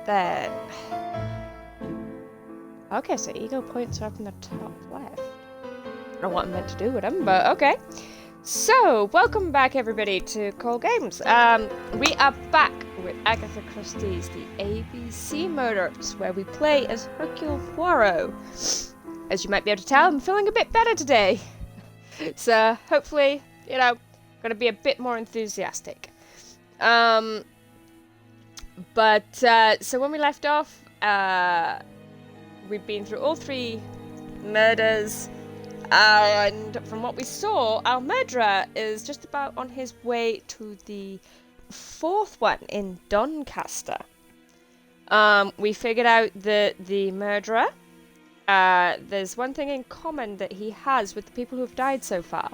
then. Okay, so ego points are up in the top left. I don't know what I'm meant to do with them, but okay. So, welcome back everybody to Call Games. We are back with Agatha Christie's The ABC Murders, where we play as Hercule Poirot. As you might be able to tell, I'm feeling a bit better today. So, hopefully, gonna be a bit more enthusiastic. So when we left off, we've been through all three murders. And from what we saw, our murderer is just about on his way to the fourth one in Doncaster. We figured out that the murderer, there's one thing in common that he has with the people who have died so far.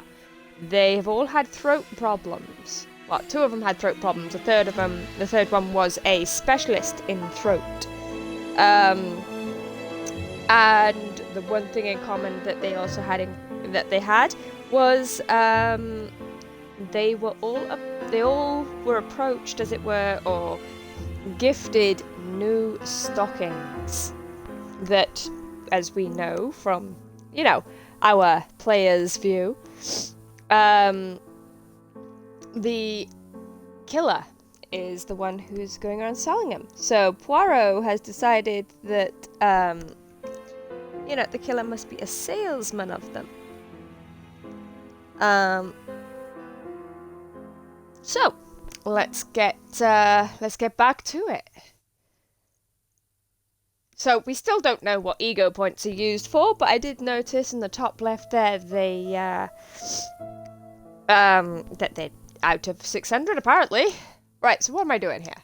They have all had throat problems. Well, two of them had throat problems. The third one was a specialist in throat. And the one thing in common that they also had was they all were approached, as it were, or gifted new stockings that, as we know from our player's view, the killer is the one who's going around selling them. So Poirot has decided that the killer must be a salesman of them. So let's get back to it. So we still don't know what ego points are used for, but I did notice in the top left there that they're out of 600 apparently. Right, so what am I doing here?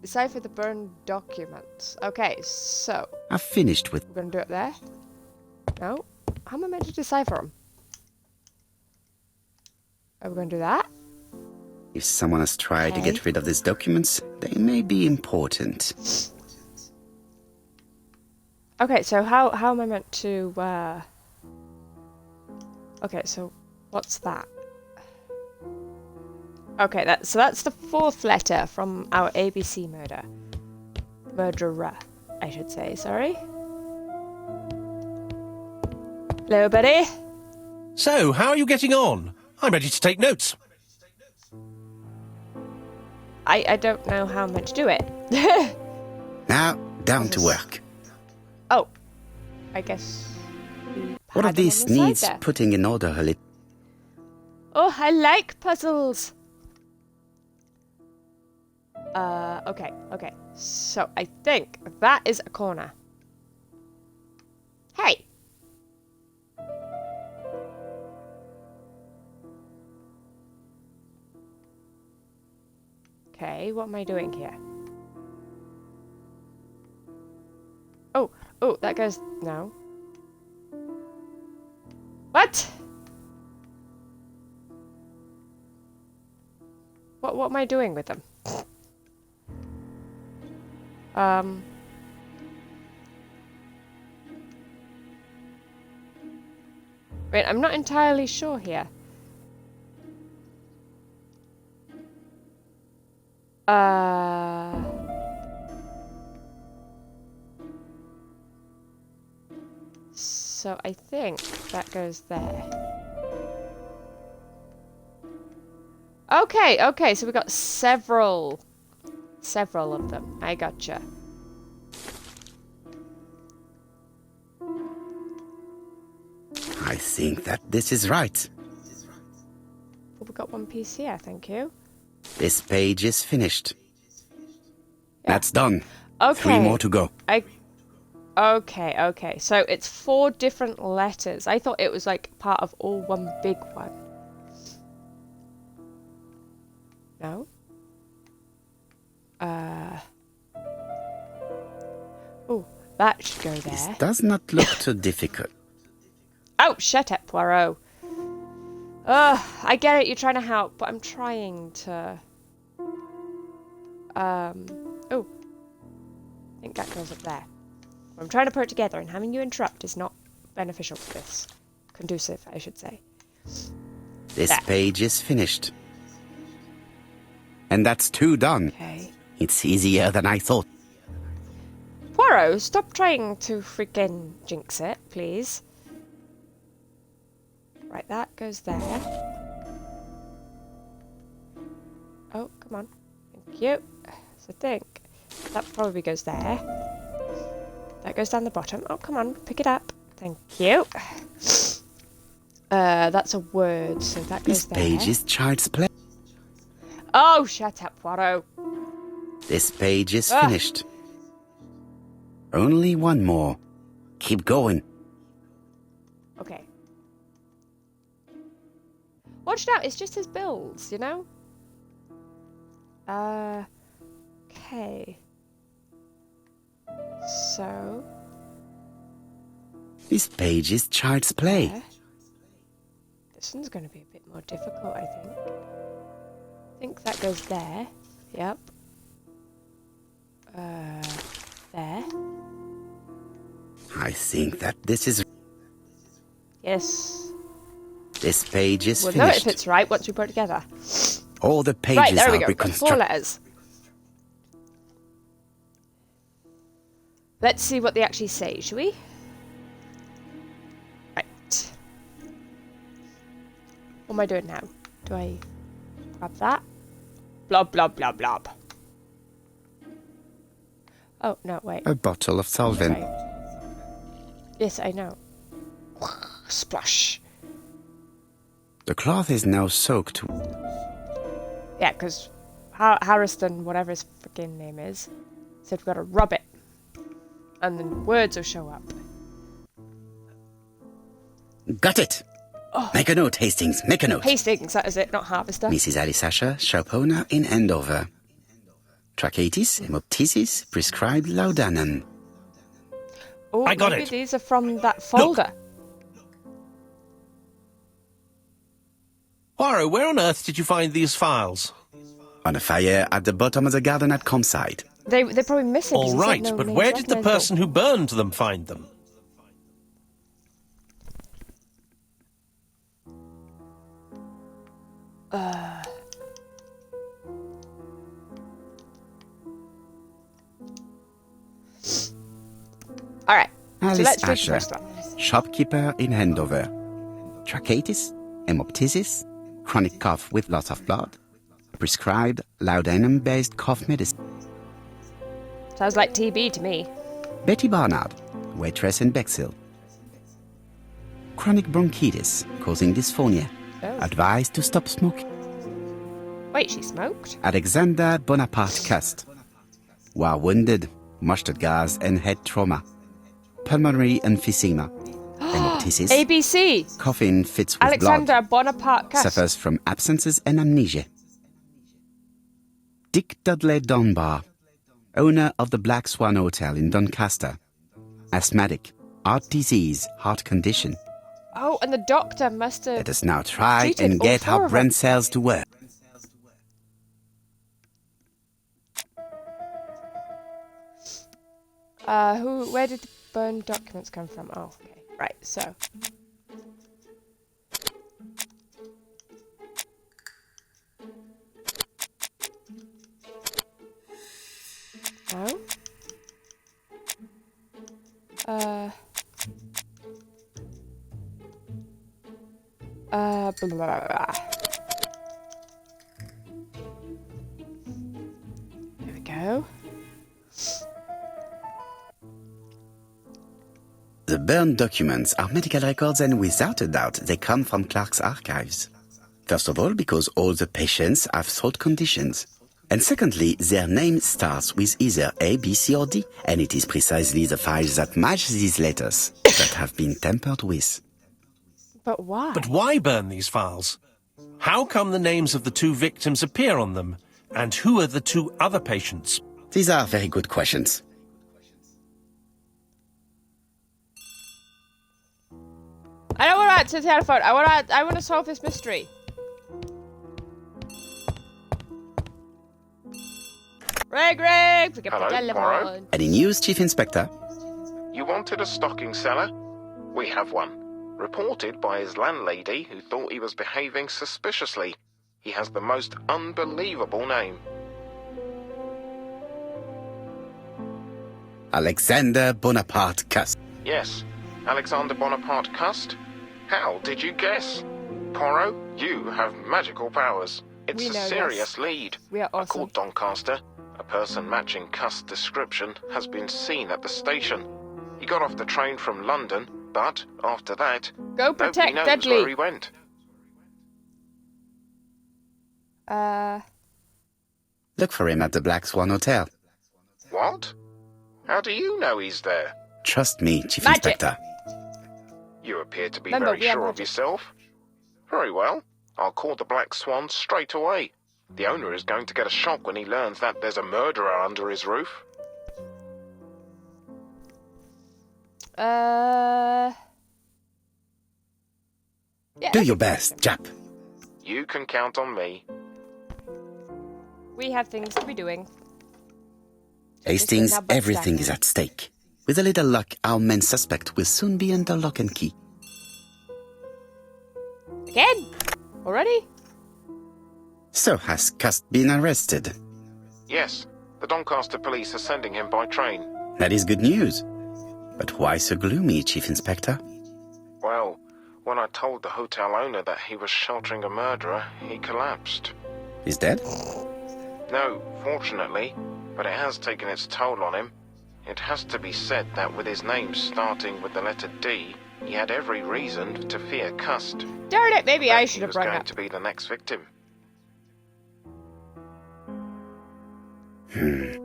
Decipher the burned documents. Okay, so I've finished with... we're gonna do it there. No? How am I meant to decipher them? Are we gonna do that? If someone has tried to get rid of these documents, they may be important. Okay, so how am I meant to, Okay, so what's that? Okay, that's the fourth letter from our ABC murderer, I should say, sorry. Hello, buddy. So, how are you getting on? I'm ready to take notes. I don't know how I'm meant to do it. Now, down to work. Oh, I guess... One of these needs putting in order a little. Oh, I like puzzles. Okay. So I think that is a corner. Hey. Okay, what am I doing here? Oh, that goes... No. What? What am I doing with them? Wait, I'm not entirely sure here. So I think that goes there. Okay, so we got several of them. I gotcha. I think that this is right. Oh, we got one piece here, thank you. This page is finished. That's done. Okay. 3 more to go. Okay. So it's 4 different letters. I thought it was like part of all one big one. No? Oh, that should go there. This does not look too difficult. Oh, shut up, Poirot. I get it, you're trying to help, but I'm trying to... Oh. I think that goes up there. I'm trying to put it together, and having you interrupt is not beneficial to this. Conducive, I should say. This page is finished. And that's 2 done. Okay. It's easier than I thought. Poirot, stop trying to freaking jinx it, please. Right, that goes there. Oh, come on. Thank you. So I think that probably goes there. That goes down the bottom. Oh, come on, pick it up. Thank you. That's a word, so that goes there. This page is child's play. Oh, shut up, Poirot. This page is finished. Only one more. Keep going. Okay. Watch out, it's just his builds, you know? Okay. So... This page is child's play. there. This one's going to be a bit more difficult, I think. I think that goes there. Yep. There. I think that this is... Yes. This page is We'll know finished. if it's right once we put it together. All the pages Right, there we are go. We've got 4 reconstructed. letters. Let's see what they actually say, shall we? Right. What am I doing now? Do I grab that? Blob, blob, blob, blob. Oh, no, wait. A bottle of solvent. Right. Yes, I know. Splash. The cloth is now soaked. Yeah, because Harrison, whatever his freaking name is, said we've got to rub it. And then words will show up. Got it! Oh. Make a note, Hastings. Make a note. Hastings, that is it, not Harvester. Mrs. Alice Asher, shop owner in Andover. Tracheitis, hemoptysis, prescribed laudanum. Oh, I got maybe it. these are from that folder. Poirot, where on earth did you find these files? On a fire at the bottom of the garden at Comside. They're probably missing. 'cause All he said right, no but names where did the recognizable. person who burned them find them? All right. So Alice let's read the Asher, first one. shopkeeper in Andover. Tracheitis, hemoptysis, chronic cough with loss of blood. Prescribed laudanum-based cough medicine. Sounds like TB to me. Betty Barnard, waitress in Bexhill. Chronic bronchitis, causing dysphonia. Oh. Advised to stop smoking. Wait, she smoked? Alexander Bonaparte Cust. While wounded, mustard gas and head trauma. Pulmonary emphysema. Hemoptysis. ABC. Coughing fits with Alexander blood. Bonaparte Cust. Suffers from absences and amnesia. Dick Dudley Dunbar, owner of the Black Swan Hotel in Doncaster. Asthmatic, heart disease, heart condition. Oh, and the doctor must have... Let us now try treated and all get 4 our of brain them. cells to work. Where did the burned documents come from? Oh, okay. Right, so... No? Blah, blah, blah, blah. There we go. The burned documents are medical records, and without a doubt, they come from Clark's archives. First of all, because all the patients have throat conditions. And secondly, their name starts with either A, B, C, or D, and it is precisely the files that match these letters that have been tampered with. But why? But why burn these files? How come the names of the 2 victims appear on them? And who are the 2 other patients? These are very good questions. I don't want to answer the telephone. I want to solve this mystery. Rig, pick up the Hello, telephone. Poirot. Any news, Chief Inspector? You wanted a stocking seller? We have one. Reported by his landlady who thought he was behaving suspiciously. He has the most unbelievable name. Alexander Bonaparte Cust. Yes, Alexander Bonaparte Cust? How did you guess? Poirot, you have magical powers. It's We a know serious this. lead. We are I awesome. called Doncaster. A person matching Cust's description has been seen at the station. He got off the train from London, but after that, Go nobody protect knows Dudley. where he went. Look for him at the Black Swan Hotel. What? How do you know he's there? Trust me, Chief Magic. Inspector. You appear to be Remember, very we have sure of magic. yourself. Very well. I'll call the Black Swan straight away. The owner is going to get a shock when he learns that there's a murderer under his roof. Yeah, Do your best, Jap. You can count on me. we have things to be doing. Hastings, Now, but everything stack. is at stake. With a little luck, our main suspect will soon be under lock and key. Again? Already? So has Cust been arrested? Yes, the Doncaster police are sending him by train. That is good news. But why so gloomy, Chief Inspector? Well, when I told the hotel owner that he was sheltering a murderer, he collapsed. He's dead? No, fortunately, but it has taken its toll on him. It has to be said that with his name starting with the letter D, he had every reason to fear Cust. Darn it, maybe I That should he have was brought going up. to be the next victim.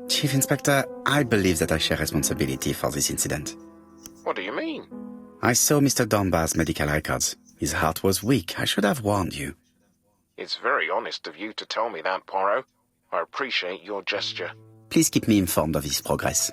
Chief Inspector, I believe that I share responsibility for this incident. What do you mean? I saw Mr. Dunbar's medical records. His heart was weak. I should have warned you. It's very honest of you to tell me that, Poirot. I appreciate your gesture. Please keep me informed of his progress.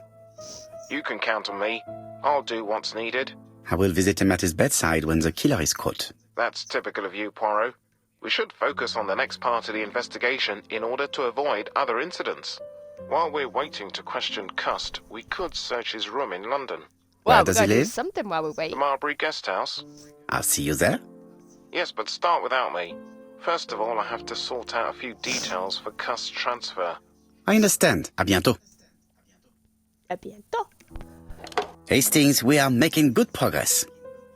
You can count on me. I'll do what's needed. I will visit him at his bedside when the killer is caught. That's typical of you, Poirot. We should focus on the next part of the investigation in order to avoid other incidents. While we're waiting to question Cust, we could search his room in London. Where Well, we does he gotta do live? something while we wait. The Marbury Guest House? I'll see you there. Yes, but start without me. First of all, I have to sort out a few details for Cust's transfer. I understand. À bientôt. À bientôt. Hastings, we are making good progress.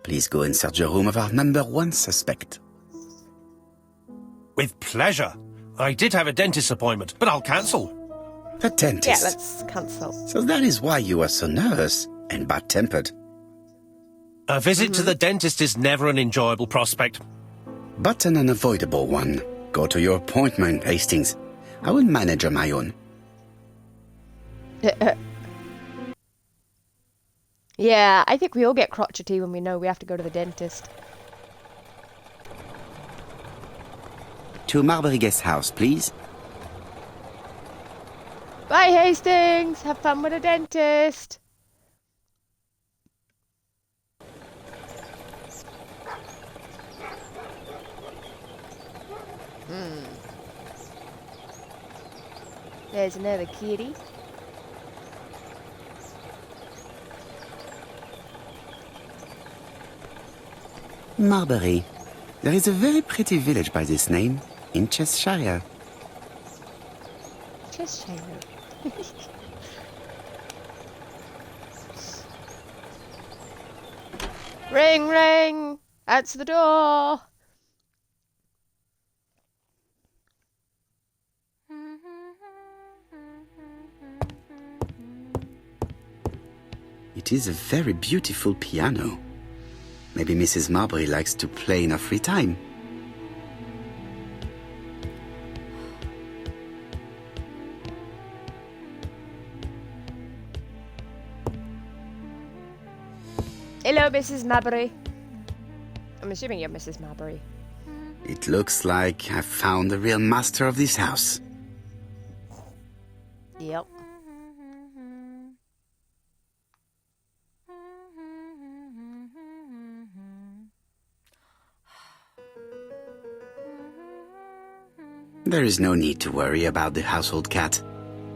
Please go and search the room of our number one suspect. With pleasure. I did have a dentist appointment, but I'll cancel. The Yeah, dentist. let's cancel. So that is why you were so nervous and bad-tempered. A visit to the dentist is never an enjoyable prospect. But an unavoidable one. Go to your appointment, Hastings. I will manage on my own. Yeah, I think we all get crotchety when we know we have to go to the dentist. To Marbury Guest House, please. Bye, Hastings! Have fun with the dentist! There's another kitty. Marbury. There is a very pretty village by this name, in Cheshire. Cheshire. Ring, ring! Answer the door! It is a very beautiful piano. Maybe Mrs. Marbury likes to play in her free time. Hello, Mrs. Marbury. I'm assuming you're Mrs. Marbury. It looks like I've found the real master of this house. Yep. There is no need to worry about the household cat.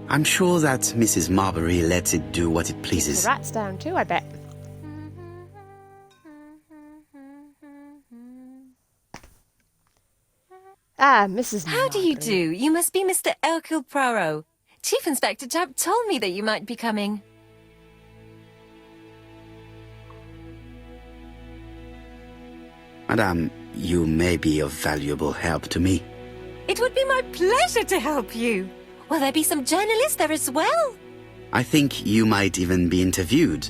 I'm sure that Mrs. Marbury lets it do what it The pleases. rat's down too, I bet. Ah, Mrs. How do you Marbury. do? You must be Mr. Hercule Poirot. Chief Inspector Jupp told me that you might be coming. Madame, you may be of valuable help to me. It would be my pleasure to help you. Will there be some journalists there as well? I think you might even be interviewed.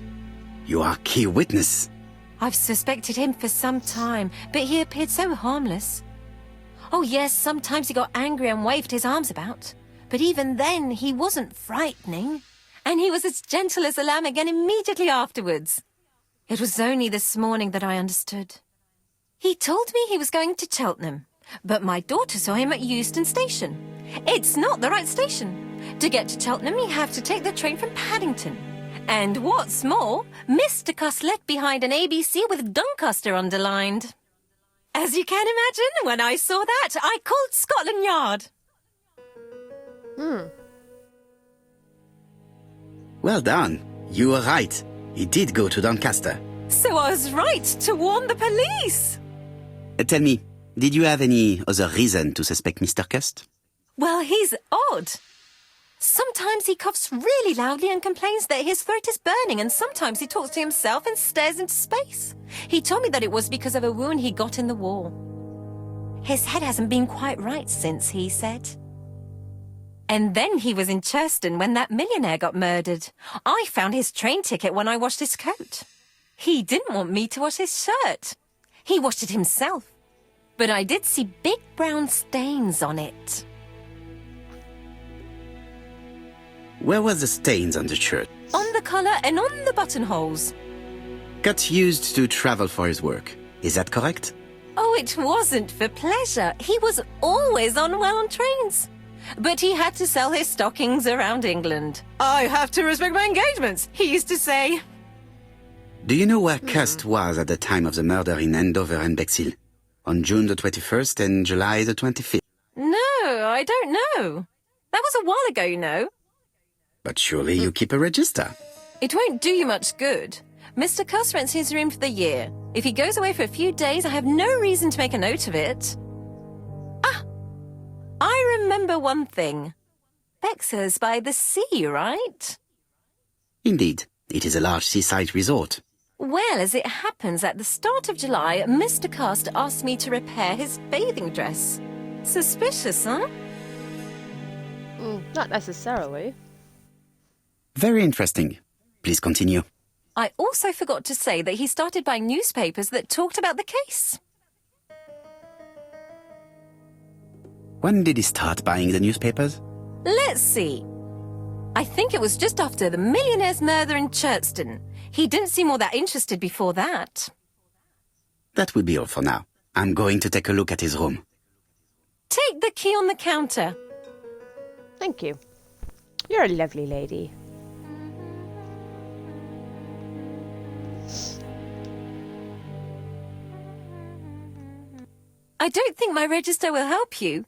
You are key witness. I've suspected him for some time, but he appeared so harmless. Oh yes, sometimes he got angry and waved his arms about. But even then, he wasn't frightening. And he was as gentle as a lamb again immediately afterwards. It was only this morning that I understood. He told me he was going to Cheltenham, but my daughter saw him at Euston Station. It's not the right station. To get to Cheltenham, you have to take the train from Paddington. And what's more, Mr. Cuss left behind an ABC with Doncaster underlined. As you can imagine, when I saw that, I called Scotland Yard. Well done. You were right. He did go to Doncaster. So I was right to warn the police. Tell me, did you have any other reason to suspect Mr. Cust? Well, he's odd. Sometimes he coughs really loudly and complains that his throat is burning, and sometimes he talks to himself and stares into space. He told me that it was because of a wound he got in the war. His head hasn't been quite right since, he said. And then he was in Churston when that millionaire got murdered. I found his train ticket when I washed his coat. He didn't want me to wash his shirt. He washed it himself. But I did see big brown stains on it. Where were the stains on the shirt? On the collar and on the buttonholes. Cust used to travel for his work. Is that correct? Oh, it wasn't for pleasure. He was always unwell on trains. But he had to sell his stockings around England. I have to respect my engagements, he used to say. Do you know where Cust was at the time of the murder in Andover and Bexhill? On June the 21st and July the 25th? No, I don't know. That was a while ago, you know. But surely you keep a register. It won't do you much good. Mr. Cuss rents his room for the year. If he goes away for a few days, I have no reason to make a note of it. Ah! I remember one thing. Bexhurst by the sea, right? Indeed, it is a large seaside resort. Well, as it happens, at the start of July, Mr. Cust asked me to repair his bathing dress. Suspicious, huh? Not necessarily. Very interesting. Please continue. I also forgot to say that he started buying newspapers that talked about the case. When did he start buying the newspapers? Let's see. I think it was just after the millionaire's murder in Churston. He didn't seem all that interested before that. That will be all for now. I'm going to take a look at his room. Take the key on the counter. Thank you. You're a lovely lady. I don't think my register will help you.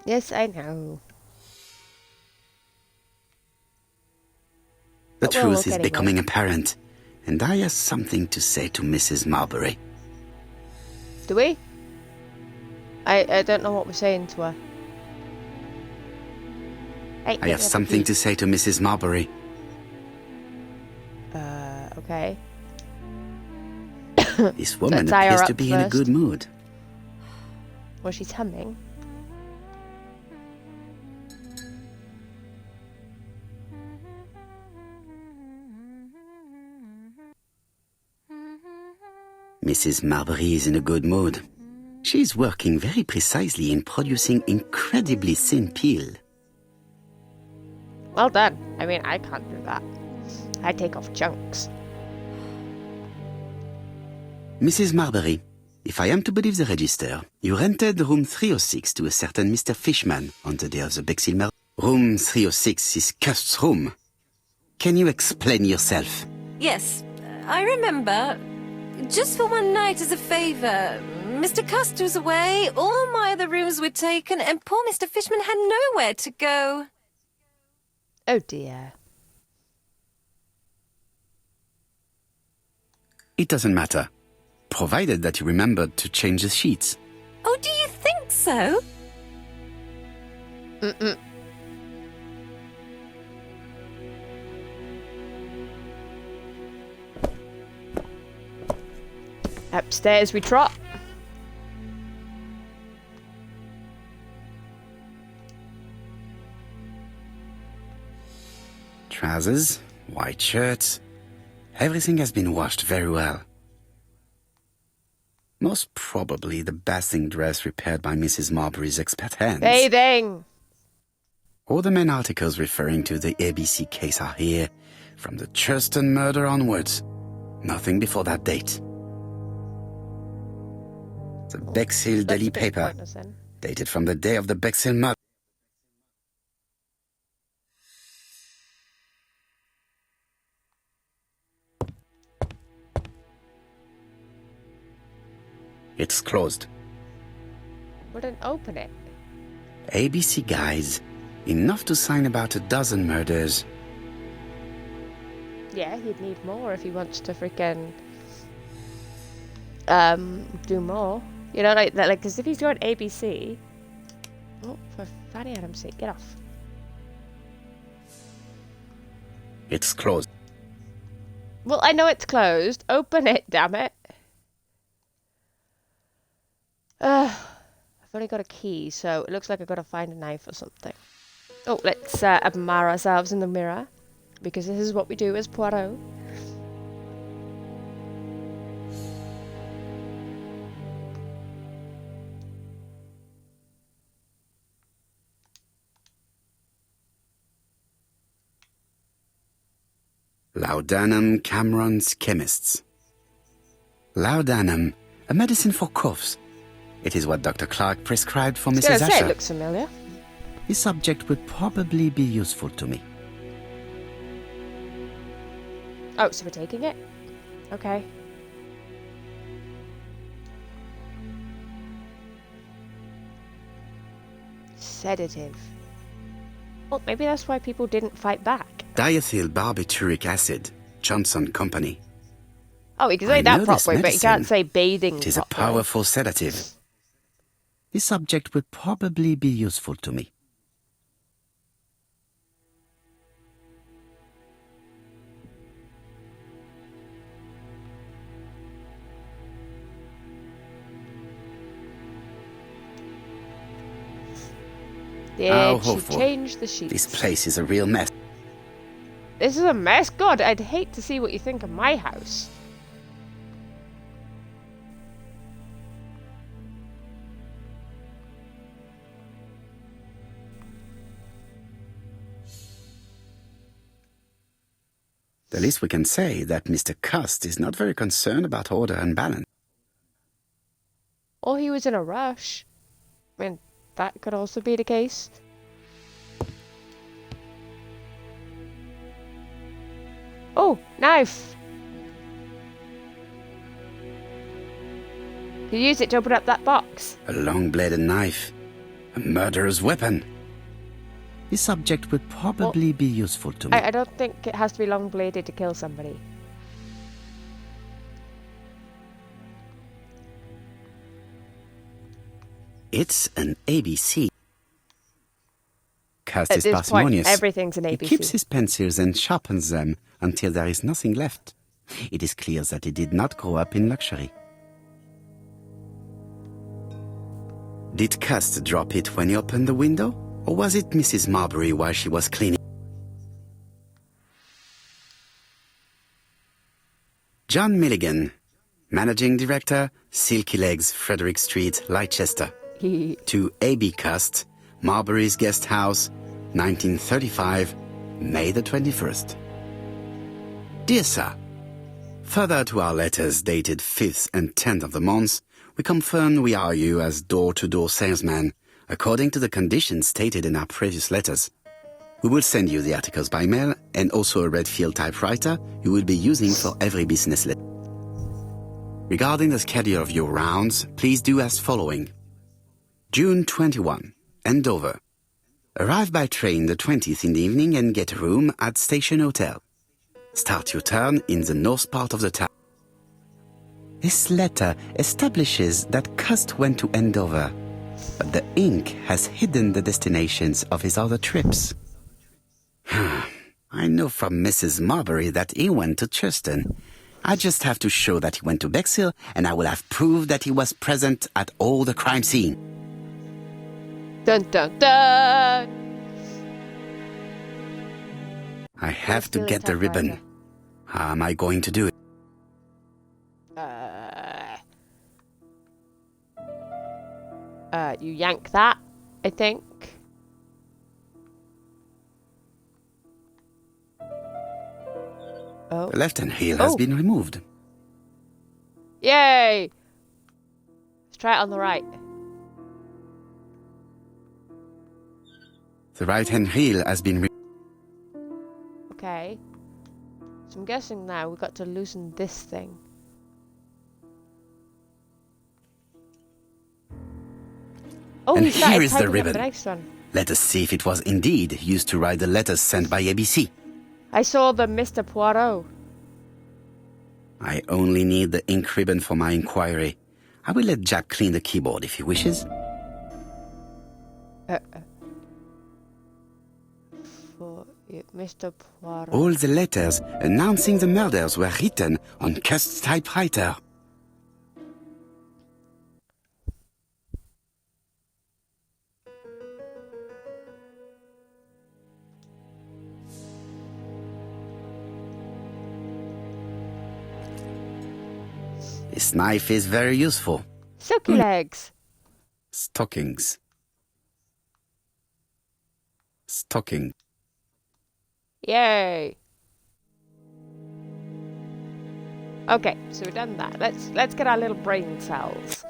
Yes, I know. The But we'll truth look is anyway. becoming apparent, and I have something to say to Mrs. Marbury. Do we? I don't know what we're saying to her. Hey, I have something to say to Mrs. Marbury. Okay. This woman tie her appears to up be in a first. good mood. Well, she's humming. Mrs. Marbury is in a good mood. She is working very precisely in producing incredibly thin peel. Well done. I mean, I can't do that. I take off chunks. Mrs. Marbury, if I am to believe the register, you rented room 306 to a certain Mr. Fishman on the day of the Bexhill murder. Room 306 is Cust's room. Can you explain yourself? Yes, I remember. Just for one night as a favour. Mr. Cust was away, all my other rooms were taken, and poor Mr. Fishman had nowhere to go. Oh dear. It doesn't matter, provided that you remembered to change the sheets. Oh, do you think so? Upstairs we trot. Trousers, white shirts. Everything has been washed very well. Most probably the bathing dress repaired by Mrs. Marbury's expert hands. Bathing! All the main articles referring to the ABC case are here, from the Churston murder onwards. Nothing before that date. The Bexhill Daily Paper, dated from the day of the Bexhill murder. It's closed. Wouldn't open it. ABC guys, enough to sign about a dozen murders. Yeah, he'd need more if he wants to freaking do more. You know, like that, because if he's going ABC, oh, for Fanny Adams' sake, get off. It's closed. Well, I know it's closed. Open it, damn it. I've only got a key, so it looks like I've got to find a knife or something. Oh, let's admire ourselves in the mirror, because this is what we do as Poirot. Laudanum Cameron's Chemists. Laudanum, a medicine for coughs. It is what Dr. Clark prescribed for Mrs. It Asher. looks familiar. This subject would probably be useful to me. Oh, so we're taking it? Okay. Sedative. Well, maybe that's why people didn't fight back. Diethyl barbituric acid, Johnson Company. Oh, he can say that know this properly, but he can't medicine. say bathing It is a properly. powerful sedative. This subject would probably be useful to me. Did How she hopeful. change the sheets? This place is a real mess. This is a mess? God, I'd hate to see what you think of my house. The least we can say that Mr. Cust is not very concerned about order and balance. Or he was in a rush. I mean, that could also be the case. Oh, knife! You use it to open up that box. A long-bladed knife. A murderer's weapon. This subject would probably be useful to me. I don't think it has to be long-bladed to kill somebody. It's an ABC. Cust At is this point, parsimonious. everything's an He ABC. keeps his pencils and sharpens them until there is nothing left. It is clear that he did not grow up in luxury. Did Cust drop it when he opened the window? Or was it Mrs. Marbury while she was cleaning? John Milligan, Managing Director, Silky Legs, Frederick Street, Leicester. To A.B. Cust, Marbury's Guest House, 1935, May the 21st. Dear Sir, further to our letters dated 5th and 10th of the month, we confirm we are you as door-to-door salesman, according to the conditions stated in our previous letters. We will send you the articles by mail and also a Redfield typewriter you will be using for every business letter. Regarding the schedule of your rounds, please do as following. June 21, Andover. Arrive by train the 20th in the evening and get a room at Station Hotel. Start your turn in the north part of the town. This letter establishes that Cust went to Andover, but the ink has hidden the destinations of his other trips. I know from Mrs. Marbury that he went to Churston. I just have to show that he went to Bexhill, and I will have proved that he was present at all the crime scene. Dun dun dun! I have to Steal get a the ribbon. typewriter. How am I going to do it? You yank that, I think. Oh. The left-hand heel has Oh. been removed. Yay! Let's try it on the right. The right-hand heel has been Okay. So I'm guessing now we've got to loosen this thing. Oh, And he started here is the typing up ribbon. the next one. Let us see if it was indeed used to write the letters sent by ABC. I saw the Mr. Poirot. I only need the ink ribbon for my inquiry. I will let Jack clean the keyboard if he wishes. For Mr. Poirot. All the letters announcing the murders were written on Cust's typewriter. This knife is very useful. Silky legs. Stockings. Stocking. Yay. Okay, so we've done that. Let's get our little brain cells.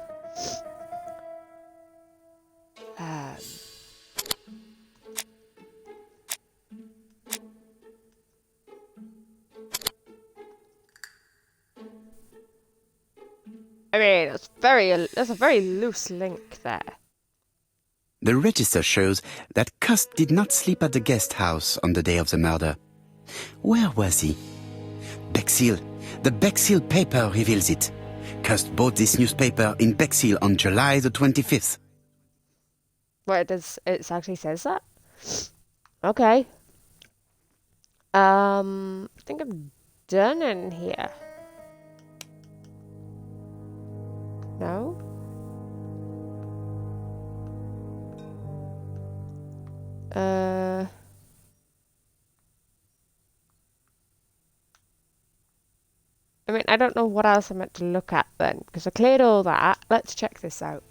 I mean, that's a very loose link there. The register shows that Cust did not sleep at the guest house on the day of the murder. Where was he? Bexhill. The Bexhill paper reveals it. Cust bought this newspaper in Bexhill on July the 25th. What, it actually says that? Okay. I think I'm done in here. No? I mean, I don't know what else I'm meant to look at then, because I cleared all that. Let's check this out.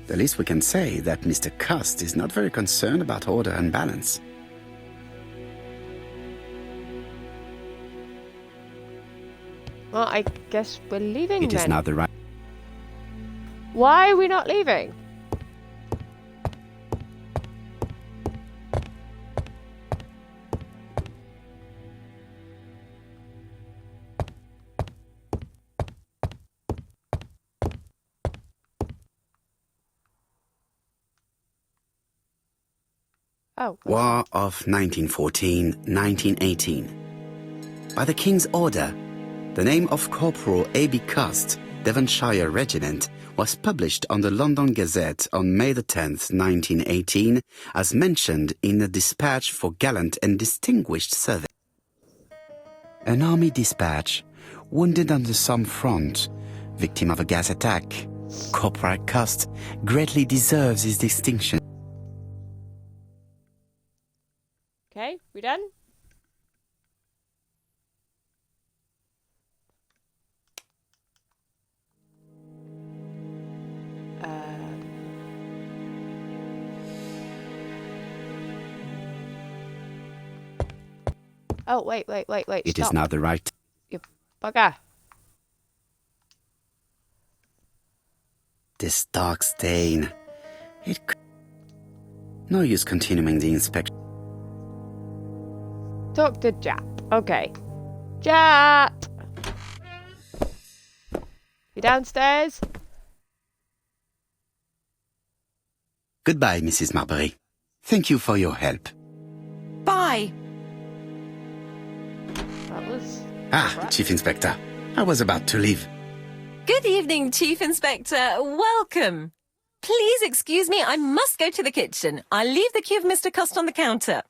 The least we can say that Mr. Cust is not very concerned about order and balance. Well, I guess we're leaving It then. is not the right... Why are we not leaving? Oh. War of 1914-1918. By the King's order, the name of Corporal A.B. Cust, Devonshire Regiment, was published on the London Gazette on May the 10th, 1918, as mentioned in a dispatch for gallant and distinguished service. An army dispatch, wounded on the Somme front, victim of a gas attack, Corporal Cust greatly deserves his distinction. Okay, we done? Oh, wait. It Stop. is not the right... You bugger. This dark stain. It... No use continuing the inspection. Talk to Jap. Okay. Jap! You downstairs? Goodbye, Mrs. Marbury. Thank you for your help. Bye. That was... Ah, Chief Inspector. I was about to leave. Good evening, Chief Inspector. Welcome. Please excuse me, I must go to the kitchen. I'll leave the key of Mr. Cust on the counter.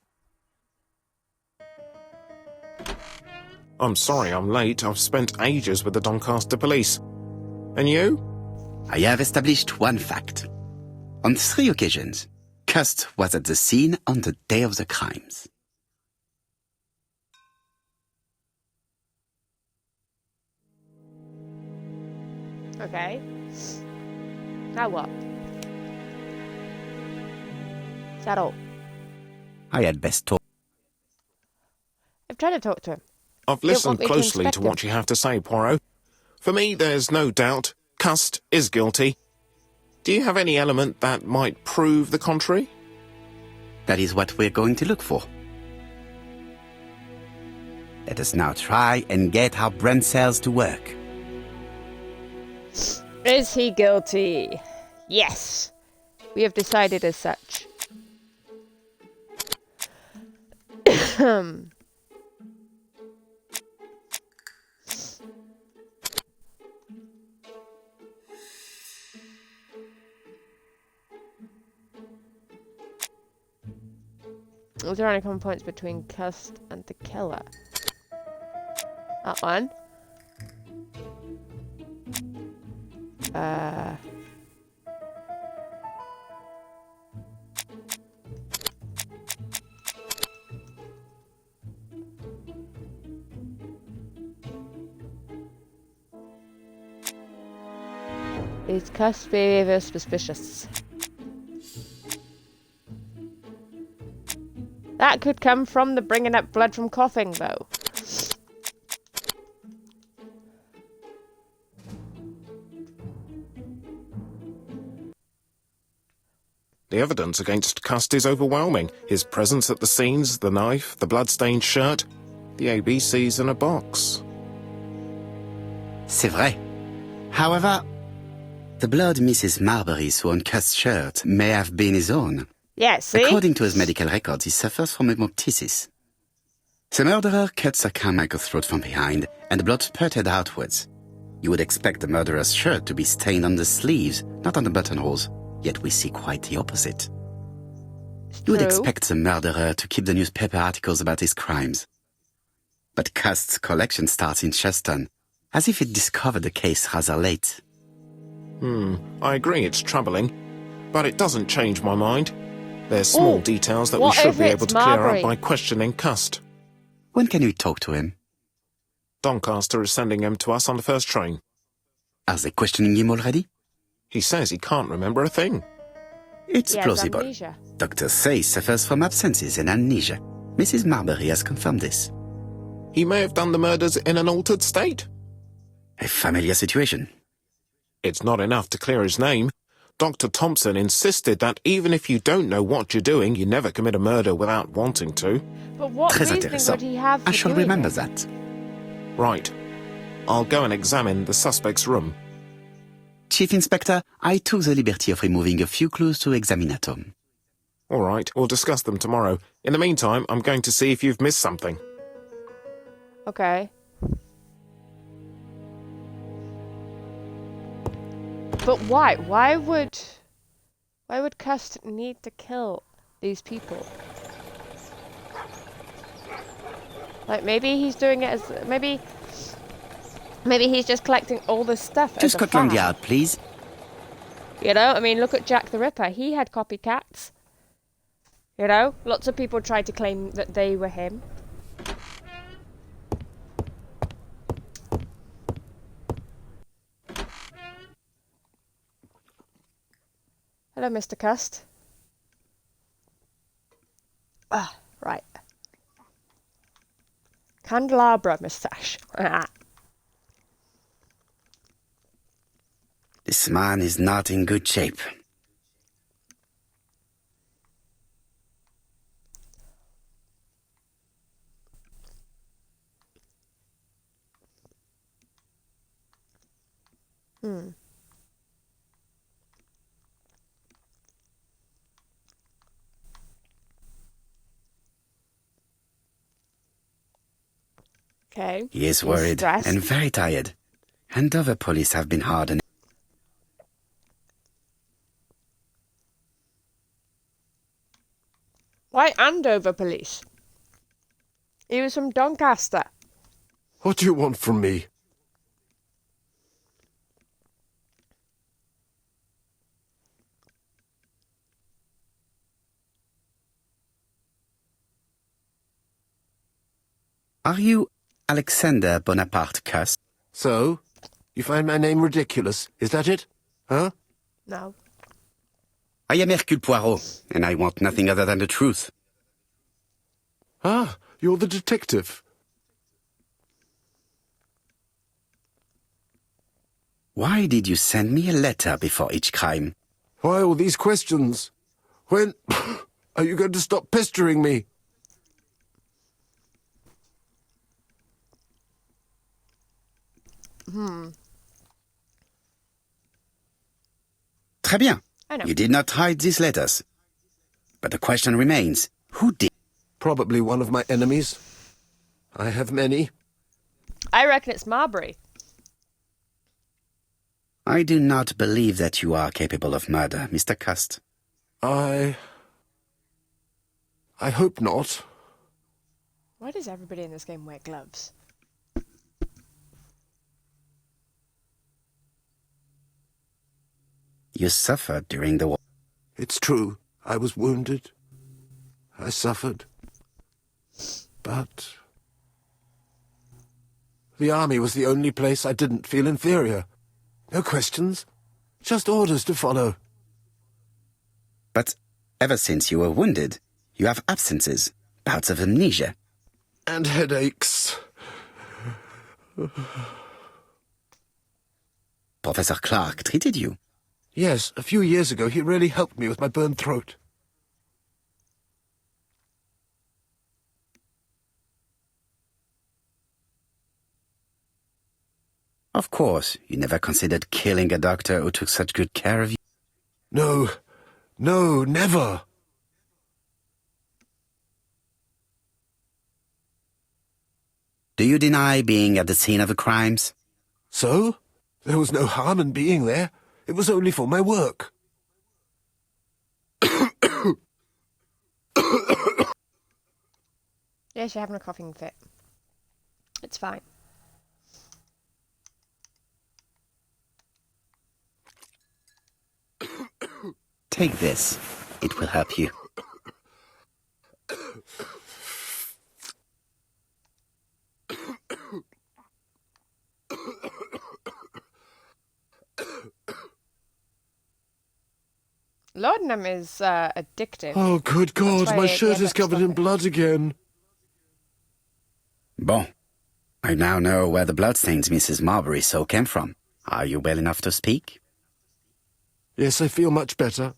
I'm sorry I'm late. I've spent ages with the Doncaster police. And you? I have established one fact. On 3 occasions, Cust was at the scene on the day of the crimes. Okay. Now what? Is that all? I had best talk. I've tried to talk to him. I've You don't want listened me to closely inspect to him? what you have to say, Poirot. For me, there's no doubt Cust is guilty. Do you have any element that might prove the contrary? That is what we're going to look for. Let us now try and get our brain cells to work. Is he guilty? Yes. We have decided as such. Was there any common points between Cust and the killer? That one. Is Cust's behavior suspicious? That could come from the bringing up blood from coughing, though. The evidence against Cust is overwhelming. His presence at the scenes, the knife, the blood-stained shirt, the ABCs in a box. C'est vrai. However, the blood Mrs. Marbury saw on Cust's shirt may have been his own. Yeah, see? According to his medical records, he suffers from hemoptysis. The murderer cut Sir Carmichael's throat from behind, and the blood spurted outwards. You would expect the murderer's shirt to be stained on the sleeves, not on the buttonholes, yet we see quite the opposite. You would True. expect the murderer to keep the newspaper articles about his crimes. But Cust's collection starts in Cheston, as if it discovered the case rather late. I agree it's troubling, but it doesn't change my mind. There's small Ooh, details that we what should if be it's able to clear Marbury? up by questioning Cust. When can we talk to him? Doncaster is sending him to us on the first train. Are they questioning him already? He says he can't remember a thing. It's He has plausible. amnesia. Doctors say he suffers from absences and amnesia. Mrs. Marbury has confirmed this. He may have done the murders in an altered state. A familiar situation. It's not enough to clear his name. Dr. Thompson insisted that even if you don't know what you're doing, you never commit a murder without wanting to. But what Très reasoning intéressant. would he have for I shall doing remember it? that. Right. I'll go and examine the suspect's room. Chief Inspector, I took the liberty of removing a few clues to examinatum. All right, we'll discuss them tomorrow. In the meantime, I'm going to see if you've missed something. Okay. But why? Why would Cust need to kill these people? Like maybe he's doing it as maybe he's just collecting all this stuff To as a Scotland fan. Yard, please. You know, I mean, look at Jack the Ripper. He had copycats. You know, lots of people tried to claim that they were him. Hello, Mr. Cust. Ah, right. Candelabra moustache. This man is not in good shape. Okay. He is He's worried stressed. and very tired. And other police have been hard on him. Why Andover police? He was from Doncaster. What do you want from me? Are you Alexander Bonaparte Cust? So? You find my name ridiculous, is that it? Huh? No. I am Hercule Poirot, and I want nothing other than the truth. Ah, you're the detective. Why did you send me a letter before each crime? Why all these questions? When are you going to stop pestering me? Très bien. I know. You did not hide these letters. But the question remains, who did? Probably one of my enemies. I have many. I reckon it's Marbury. I do not believe that you are capable of murder, Mr. Cust. I hope not. Why does everybody in this game wear gloves? You suffered during the war. It's true. I was wounded. I suffered. But the army was the only place I didn't feel inferior. No questions. Just orders to follow. But ever since you were wounded, you have absences, bouts of amnesia. And headaches. Professor Clark treated you. Yes, a few years ago he really helped me with my burned throat. Of course, you never considered killing a doctor who took such good care of you. No, never. Do you deny being at the scene of the crimes? So? There was no harm in being there. It was only for my work. Yes, you're having a coughing fit. It's fine. Take this. It will help you. Laudanum is addictive. Oh, good God, That's why my it shirt gave is up covered in stopping. blood again. Bon. I now know where the bloodstains Mrs. Marbury saw came from. Are you well enough to speak? Yes, I feel much better.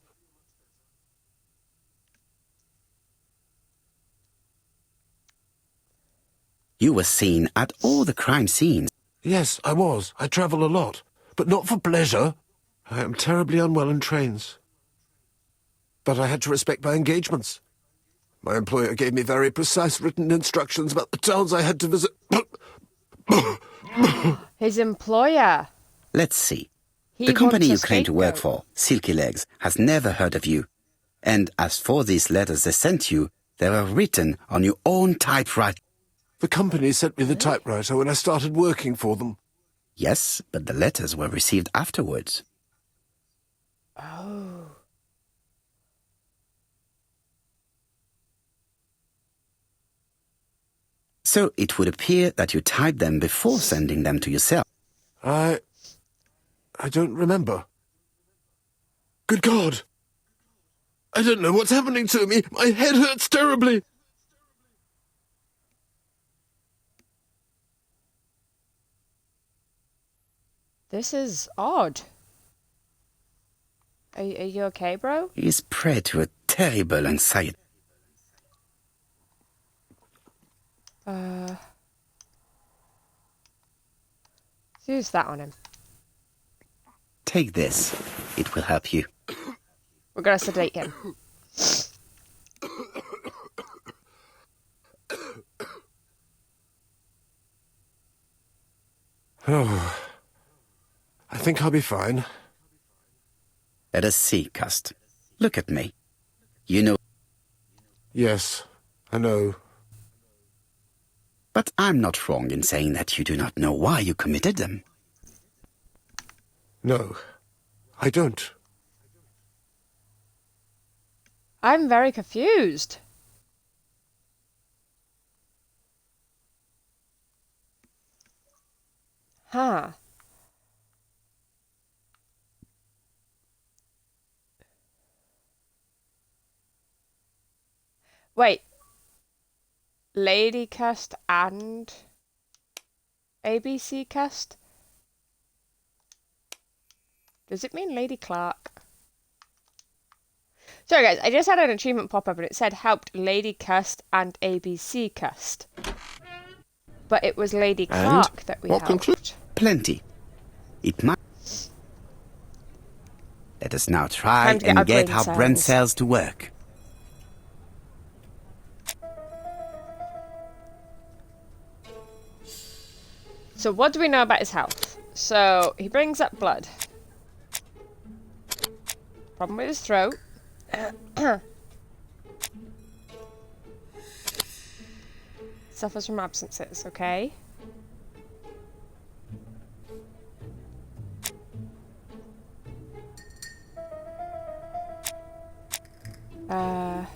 You were seen at all the crime scenes. Yes, I was. I travel a lot. But not for pleasure. I am terribly unwell in trains. But I had to respect my engagements. My employer gave me very precise written instructions about the towns I had to visit. His employer. Let's see. He The company you wants a claim to work scapegoat. for, Silky Legs, has never heard of you. And as for these letters they sent you, they were written on your own typewriter. The company sent me the typewriter when I started working for them. Yes, but the letters were received afterwards. Oh. So it would appear that you typed them before sending them to yourself. I don't remember. Good God! I don't know what's happening to me. My head hurts terribly. This is odd. Are you okay, bro? He is prey to a terrible anxiety. Use that on him. Take this. It will help you. We're gonna sedate him. Oh, I think I'll be fine. Let us see, Cust. Look at me. You know Yes, I know. But I'm not wrong in saying that you do not know why you committed them. No, I don't. I'm very confused. Huh. Wait. Lady Cust and ABC Cust? Does it mean Lady Clark? Sorry guys, I just had an achievement pop up and it said helped Lady Cust and ABC Cust. But it was Lady Clark that we helped. Plenty. It might... Let us now try and get our brain cells to work. So what do we know about his health? So he brings up blood. Problem with his throat. Suffers from absences, okay? No.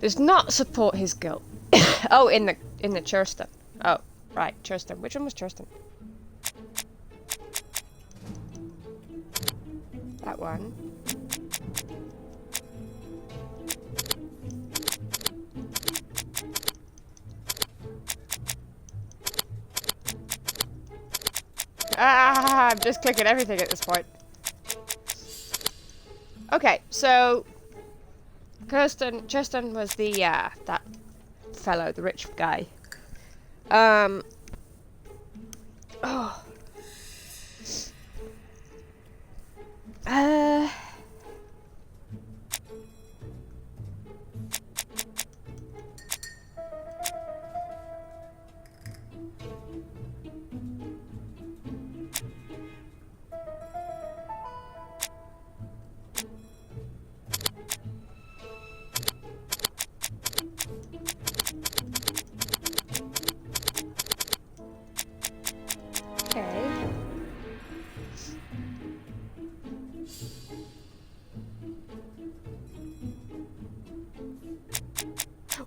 Does not support his guilt. Oh, in the Churston. Oh, right, Churston. Which one was Churston? That one. Ah, I'm just clicking everything at this point. Okay, so Churston was the that fellow, the rich guy. Oh.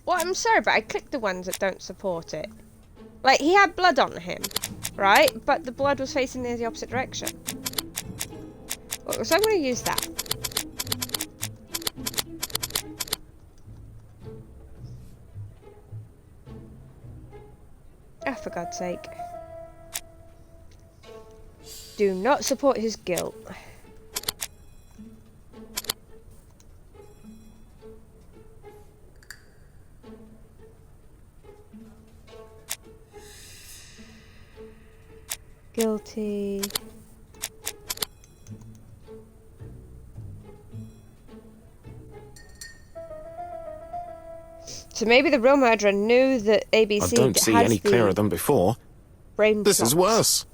Well, I'm sorry, but I clicked the ones that don't support it. Like, he had blood on him, right? But the blood was facing in the opposite direction. So I'm going to use that. Oh, for God's sake. Do not support his guilt. Guilty. So maybe the real murderer knew that ABC I don't see any clearer than before. This is worse.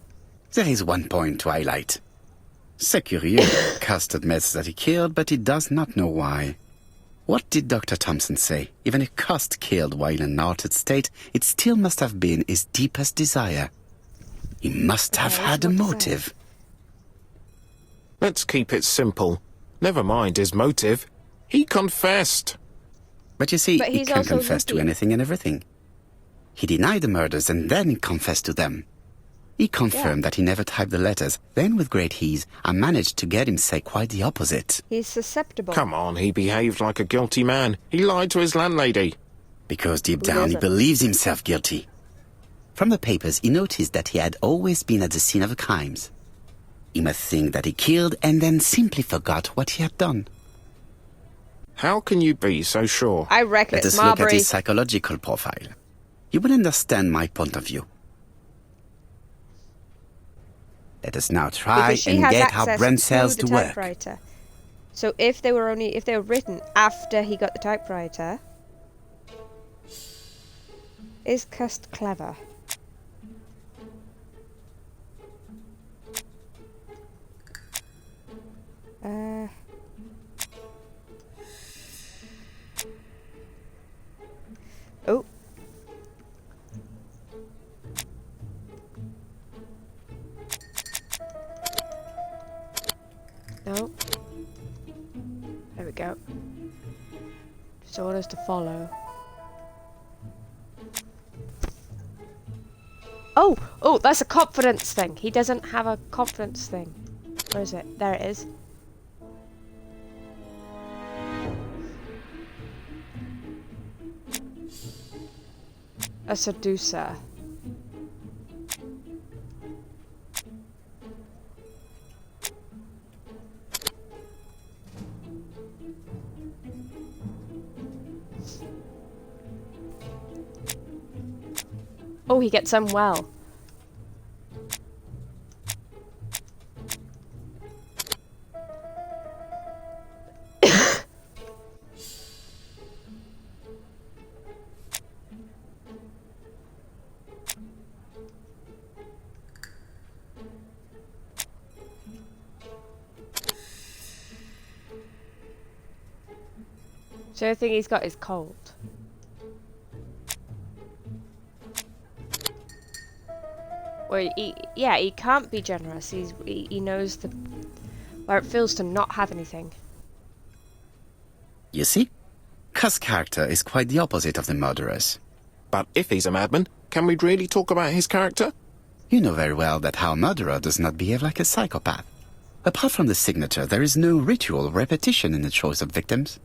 There is one point to highlight. C'est curieux. Cust admits that he killed, but he does not know why. What did Dr. Thompson say? Even if Cust killed while in an altered state, it still must have been his deepest desire. He must have had a motive. Let's keep it simple. Never mind his motive. He confessed. But you see, he can confess to anything and everything. He denied the murders and then confessed to them. He confirmed that he never typed the letters. Then, with great ease, I managed to get him say quite the opposite. He's susceptible. Come on, he behaved like a guilty man. He lied to his landlady. Because deep down he believes himself guilty. From the papers, he noticed that he had always been at the scene of the crimes. He must think that he killed and then simply forgot what he had done. How can you be so sure? I reckon Let us look at his psychological profile. You will understand my point of view. Let us now try and get our brain cells to work. So if they were written after he got the typewriter, is Cust clever? Oh. No. There we go. Just orders to follow. Oh! Oh, that's a confidence thing. He doesn't have a confidence thing. Where is it? There it is. A seducer. Oh, he gets on well. So the only thing he's got is cold. Well, he can't be generous. He knows where it feels to not have anything. You see? Cust's character is quite the opposite of the murderer's. But if he's a madman, can we really talk about his character? You know very well that our murderer does not behave like a psychopath. Apart from the signature, there is no ritual repetition in the choice of victims.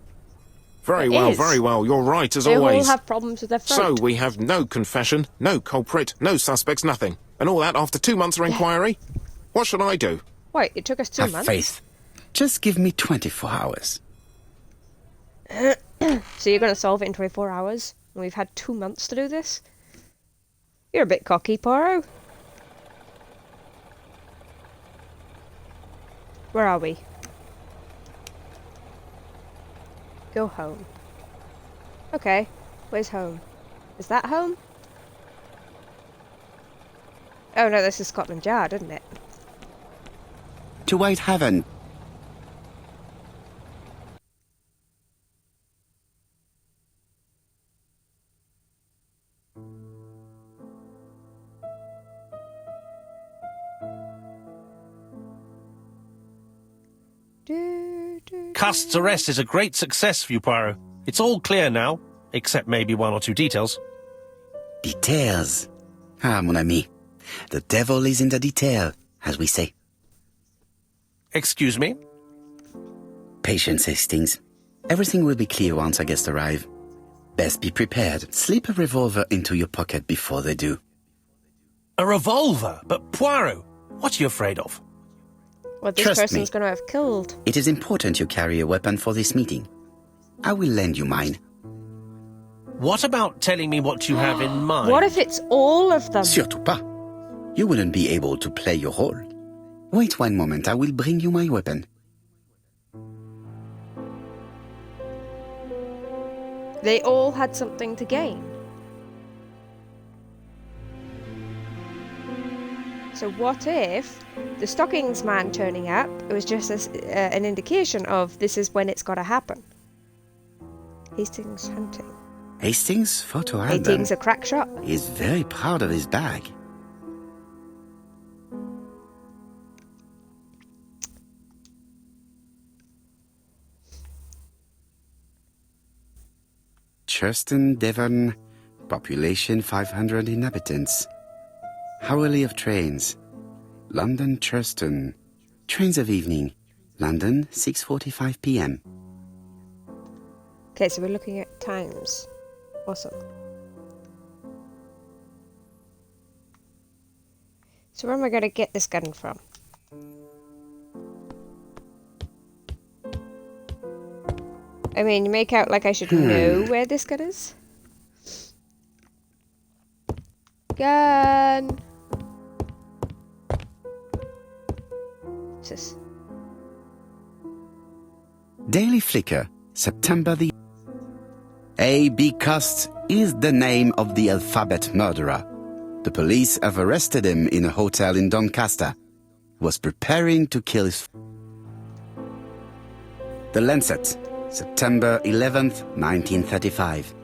Very It well, is. you're right as They always. all have problems with their So throat. we have no confession, no culprit, no suspects, nothing. And all that after 2 months of inquiry? What should I do? Wait, it took us 2 Have months. faith. Just give me 24 hours. So you're going to solve it in 24 hours? And we've had 2 months to do this? You're a bit cocky, Poirot. Where are we? Go home. Okay, where's home? Is that home? Oh no, this is Scotland Yard, isn't it? To Whitehaven. Cust's arrest is a great success for you, Poirot. It's all clear now, except maybe 1 or 2 details. Details. Ah, mon ami. The devil is in the detail, as we say. Excuse me? Patience, Hastings. Everything will be clear once our guests arrive. Best be prepared. Slip a revolver into your pocket before they do. A revolver? But Poirot, what are you afraid of? What this Trust person's me. going to have killed. It is important you carry a weapon for this meeting. I will lend you mine. What about telling me what you have in mind? What if it's all of them? Surtout pas. You wouldn't be able to play your role. Wait 1 moment, I will bring you my weapon. They all had something to gain. So what if the stockings man turning up, it was just an indication of this is when it's got to happen? Hastings hunting. Hastings' photo album. Hastings a crack shot. He is very proud of his bag. Churston, Devon, population 500 inhabitants. Hourly of trains. London, Churston. Trains of evening. London, 6:45 p.m. Okay, so we're looking at times. Awesome. So where am I going to get this gun from? I mean, you make out like I should know where this gun is. Gun! What's this? Daily Flicker, September the... A.B. Cost is the name of the alphabet murderer. The police have arrested him in a hotel in Doncaster. He was preparing to kill his... The Lancet, September 11th, 1935.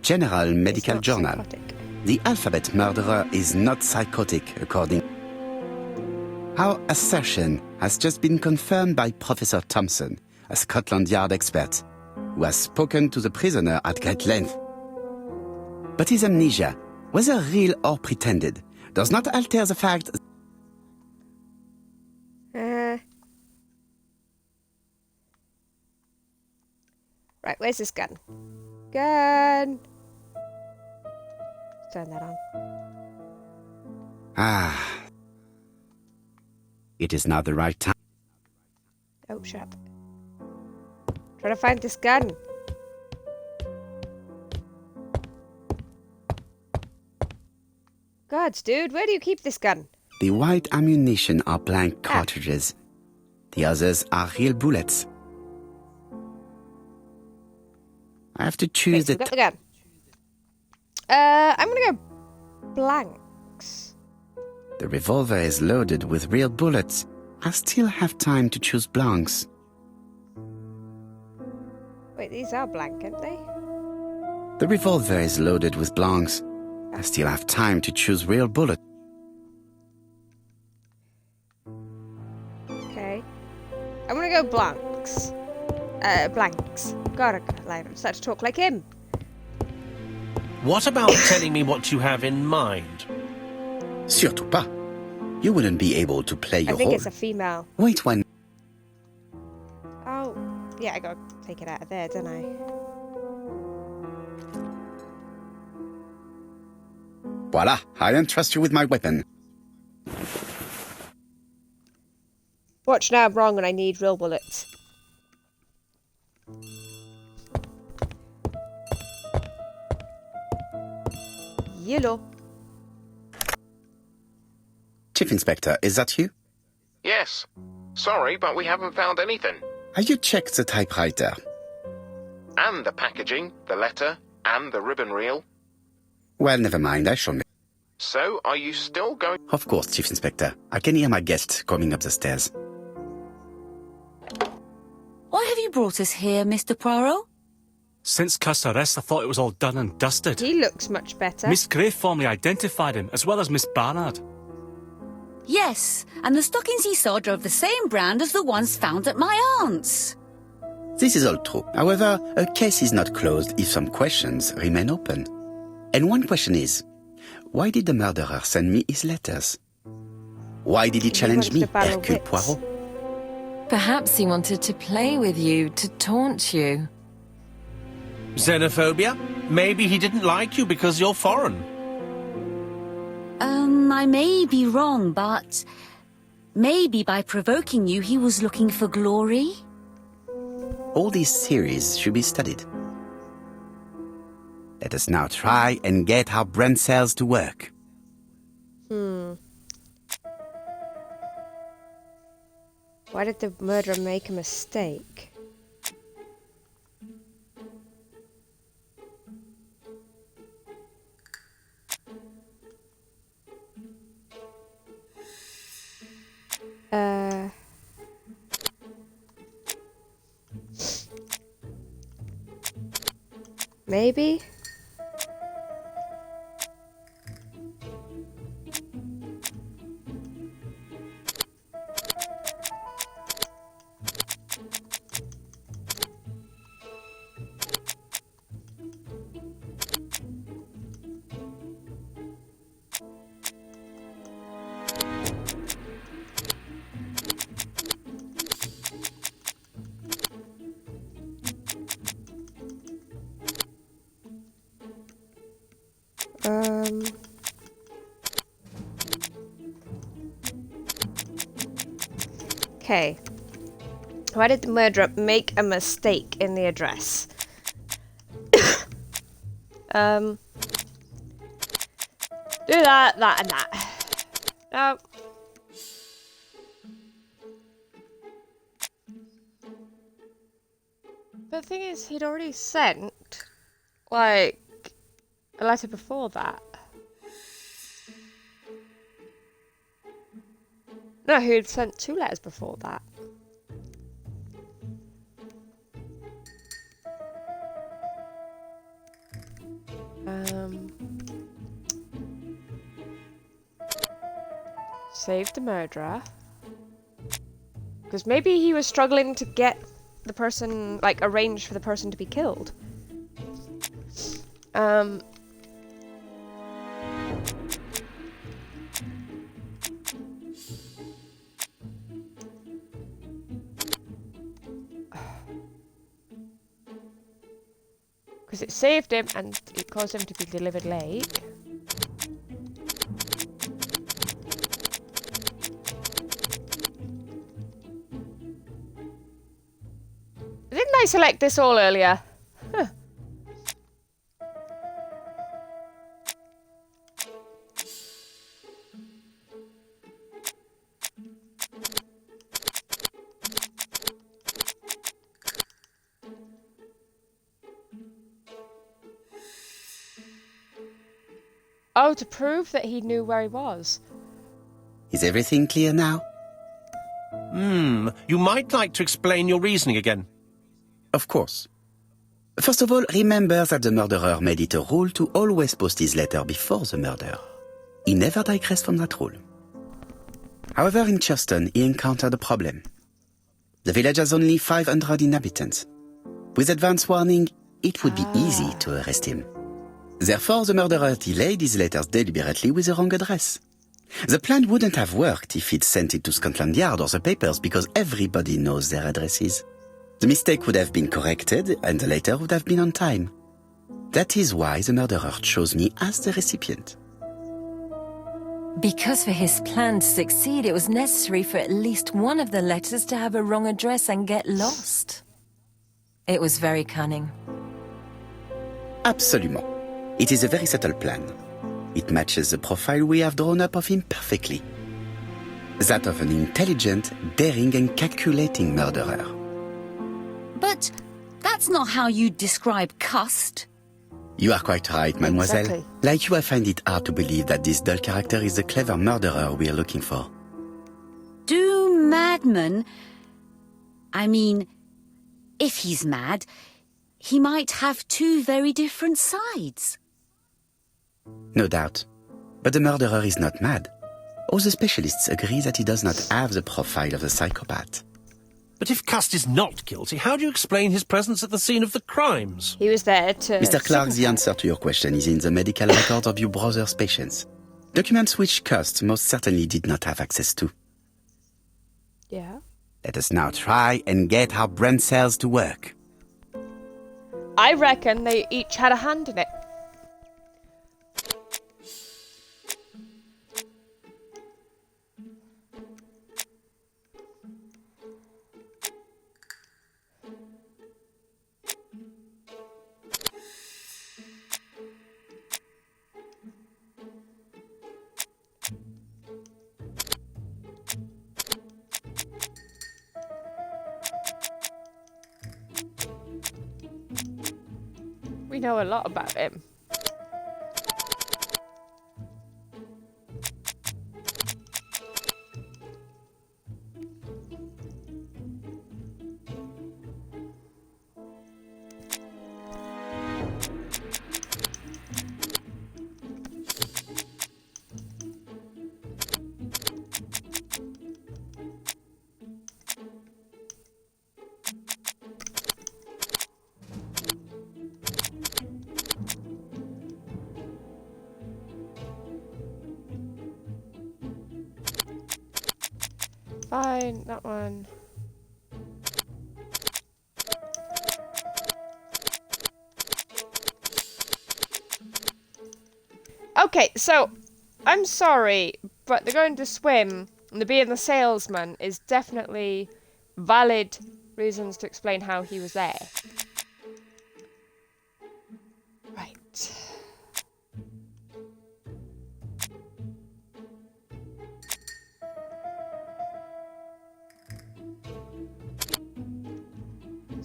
General Medical not Journal. psychotic. The alphabet murderer is not psychotic, according... Our assertion has just been confirmed by Professor Thompson, a Scotland Yard expert, who has spoken to the prisoner at great length. But his amnesia, whether real or pretended, does not alter the fact... Right, where's this gun? Gun! Turn that on. Ah. It is now the right time. Oh, shut up. Trying to find this gun. Gods, dude, where do you keep this gun? The white ammunition are blank cartridges. The others are real bullets. I have to choose Wait, the... we got the gun. I'm gonna go blanks. The revolver is loaded with real bullets. I still have time to choose blanks. Wait, these are blank, aren't they? The revolver is loaded with blanks. I still have time to choose real bullets. Okay. I'm gonna go blanks. Blanks. God, I'm starting to talk like him. What about telling me what you have in mind? Surtout pas. You wouldn't be able to play I your think role. it's a female. Wait one. Oh, yeah, I gotta take it out of there, don't I? Voila, I entrust you with my weapon. Watch now, I'm wrong and I need real bullets. Yellow. Chief Inspector, is that you? Yes. Sorry, but we haven't found anything. Have you checked the typewriter? And the packaging, the letter, and the ribbon reel. Well, never mind, I shall... So, are you still going... Of course, Chief Inspector. I can hear my guest coming up the stairs. Why have you brought us here, Mr. Poirot? Since Cuss' arrest, I thought it was all done and dusted. He looks much better. Miss Gray formally identified him, as well as Miss Barnard. Yes, and the stockings he saw drove the same brand as the ones found at my aunt's. This is all true. However, a case is not closed if some questions remain open. And one question is, why did the murderer send me his letters? Why did he challenge wanted me, to battle Hercule wits. Poirot? Perhaps he wanted to play with you, to taunt you. Xenophobia? Maybe he didn't like you because you're foreign. I may be wrong, but maybe by provoking you, he was looking for glory? All these theories should be studied. Let us now try and get our brain cells to work. Why did the murderer make a mistake? Maybe? Okay. Why did the murderer make a mistake in the address? Do that, that, and that. No. But the thing is, he'd already sent, like, a letter before that. No, he had sent 2 letters before that. Save the murderer. Because maybe he was struggling to get the person, like, arranged for the person to be killed. Because it saved him and it caused him to be delivered late. Didn't I select this all earlier? Huh. Oh, to prove that he knew where he was. Is everything clear now? You might like to explain your reasoning again. Of course. First of all, remember that the murderer made it a rule to always post his letter before the murder. He never digressed from that rule. However, in Churston, he encountered a problem. The village has only 500 inhabitants. With advance warning, it would be easy to arrest him. Therefore, the murderer delayed his letters deliberately with the wrong address. The plan wouldn't have worked if he'd sent it to Scotland Yard or the papers because everybody knows their addresses. The mistake would have been corrected and the letter would have been on time. That is why the murderer chose me as the recipient. Because for his plan to succeed, it was necessary for at least one of the letters to have a wrong address and get lost. It was very cunning. Absolument. It is a very subtle plan. It matches the profile we have drawn up of him perfectly. That of an intelligent, daring and calculating murderer. But that's not how you describe Cust. You are quite right, mademoiselle. Exactly. Like you, I find it hard to believe that this dull character is the clever murderer we are looking for. Do madmen... I mean, if he's mad, he might have 2 very different sides. No doubt. But the murderer is not mad. All the specialists agree that he does not have the profile of a psychopath. But if Cust is not guilty, how do you explain his presence at the scene of the crimes? He was there to... Mr. Clark, the answer to your question is in the medical records of your brother's patients. Documents which Cust most certainly did not have access to. Yeah. Let us now try and get our brain cells to work. I reckon they each had a hand in it. We know a lot about him. Fine, that one. Okay, so I'm sorry, but the going to swim and the being the salesman is definitely valid reasons to explain how he was there. Right.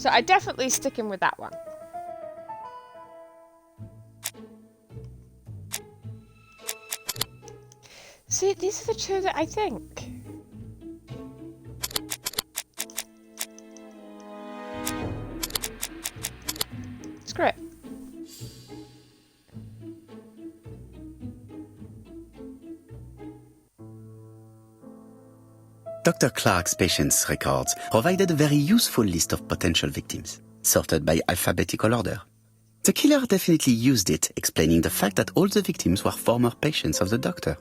So I'm definitely sticking with that one. See, these are the two that I think. Screw it. Dr. Clark's patient's records provided a very useful list of potential victims, sorted by alphabetical order. The killer definitely used it, explaining the fact that all the victims were former patients of the doctor.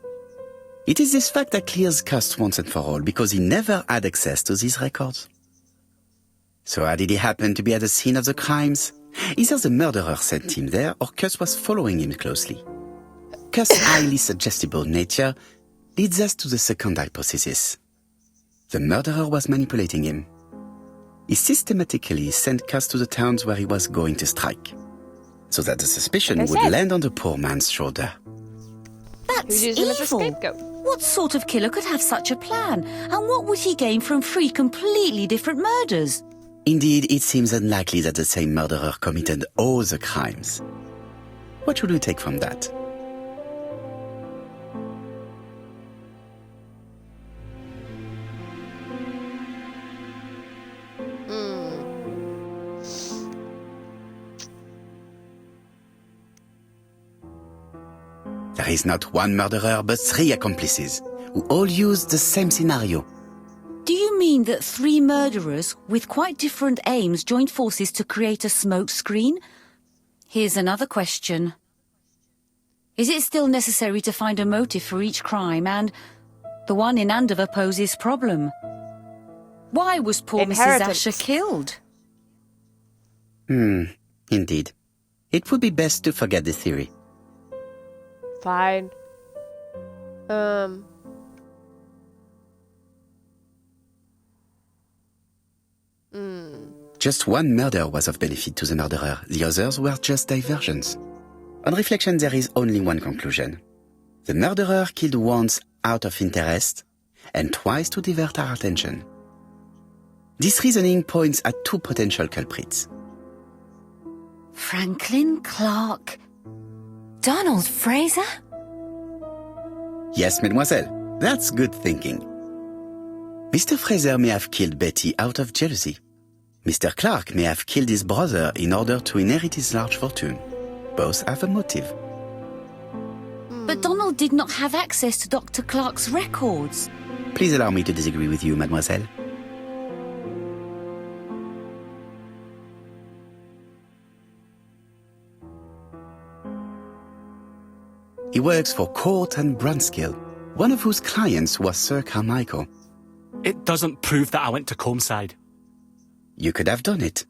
It is this fact that clears Cust once and for all, because he never had access to these records. So how did he happen to be at the scene of the crimes? Either the murderer sent him there, or Cust was following him closely. Cust's highly suggestible nature leads us to the second hypothesis. The murderer was manipulating him. He systematically sent Cust to the towns where he was going to strike, so that the suspicion would land on the poor man's shoulder. That's Who'd use him as a evil. scapegoat? What sort of killer could have such a plan? And what would he gain from 3 completely different murders? Indeed, it seems unlikely that the same murderer committed all the crimes. What should we take from that? There is not one murderer, but 3 accomplices, who all used the same scenario. Do you mean that 3 murderers with quite different aims joined forces to create a smoke screen? Here's another question. Is it still necessary to find a motive for each crime? And the one in Andover poses problem. Why was poor Mrs. Inheritance. Asher killed? Indeed. It would be best to forget the theory. Fine. Just one murder was of benefit to the murderer. The others were just diversions. On reflection, there is only one conclusion. The murderer killed once out of interest, and twice to divert our attention. This reasoning points at 2 potential culprits. Franklin Clark. Donald Fraser? Yes, mademoiselle, that's good thinking. Mr. Fraser may have killed Betty out of jealousy. Mr. Clark may have killed his brother in order to inherit his large fortune. Both have a motive. But Donald did not have access to Dr. Clark's records. Please allow me to disagree with you, mademoiselle. He works for Court and Brunskill, one of whose clients was Sir Carmichael. It doesn't prove that I went to Comeside. You could have done it,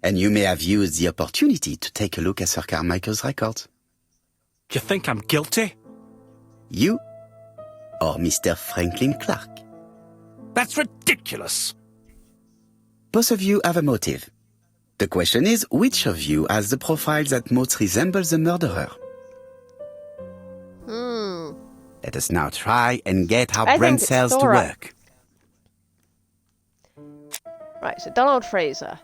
and you may have used the opportunity to take a look at Sir Carmichael's records. You think I'm guilty? You or Mr. Franklin Clark? That's ridiculous. Both of you have a motive. The question is, which of you has the profile that most resembles the murderer? Let us now try and get our I brain think it's cells to Thora. work. Right, so Donald Fraser.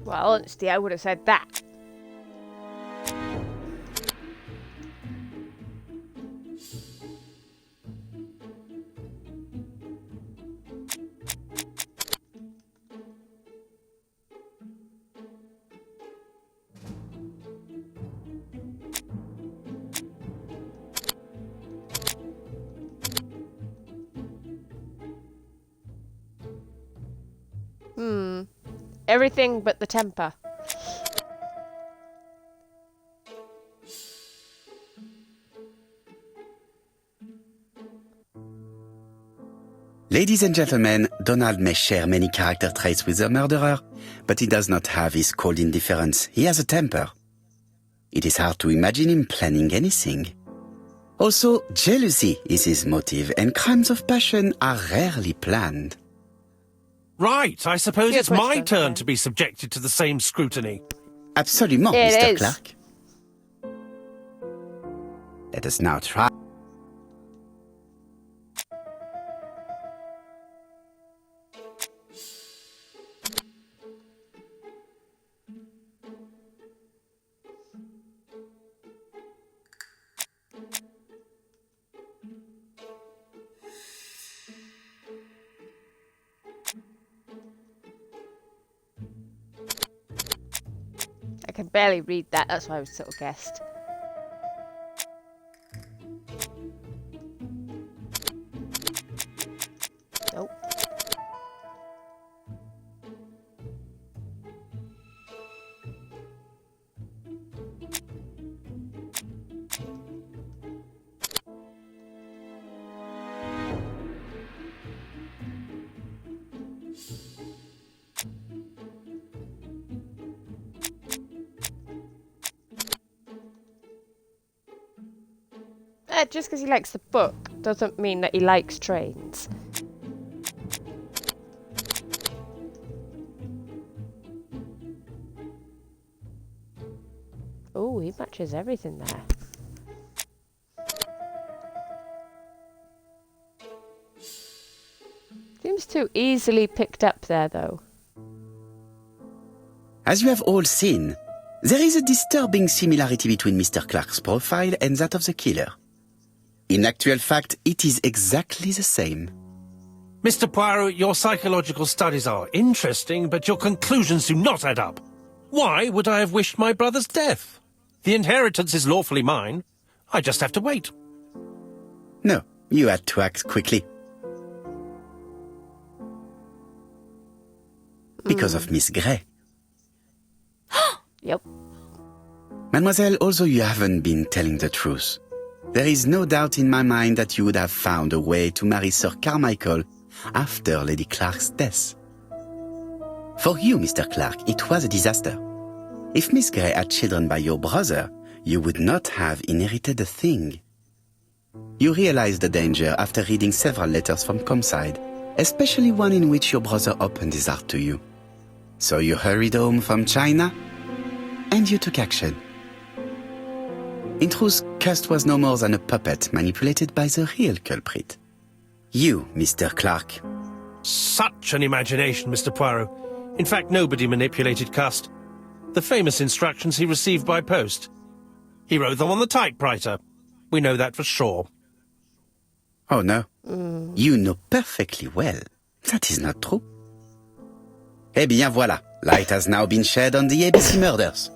Well, honestly, I would have said that. Everything but the temper. Ladies and gentlemen, Donald may share many character traits with the murderer, but he does not have his cold indifference. He has a temper. It is hard to imagine him planning anything. Also, jealousy is his motive, and crimes of passion are rarely planned. Right, I suppose Good it's my question, turn okay. to be subjected to the same scrutiny. Absolument, It Mr. is. Clark. Let us now try. I can barely read that, that's why I was sort of guessed. Nope. Just because he likes the book doesn't mean that he likes trains. Oh, he matches everything there. Seems too easily picked up there, though. As you have all seen, there is a disturbing similarity between Mr. Clark's profile and that of the killer. In actual fact, it is exactly the same. Mr. Poirot, your psychological studies are interesting, but your conclusions do not add up. Why would I have wished my brother's death? The inheritance is lawfully mine. I just have to wait. No, you had to act quickly. Because of Miss Grey. Yep. Mademoiselle, although you haven't been telling the truth, there is no doubt in my mind that you would have found a way to marry Sir Carmichael after Lady Clark's death. For you, Mr. Clark, it was a disaster. If Miss Grey had children by your brother, you would not have inherited a thing. You realized the danger after reading several letters from Comside, especially one in which your brother opened his heart to you. So you hurried home from China, and you took action. In truth, Cust was no more than a puppet manipulated by the real culprit. You, Mr. Clark. Such an imagination, Mr. Poirot. In fact, nobody manipulated Cust. The famous instructions he received by post. He wrote them on the typewriter. We know that for sure. Oh no, you know perfectly well. That is not true. Eh bien voilà, light has now been shed on the ABC murders.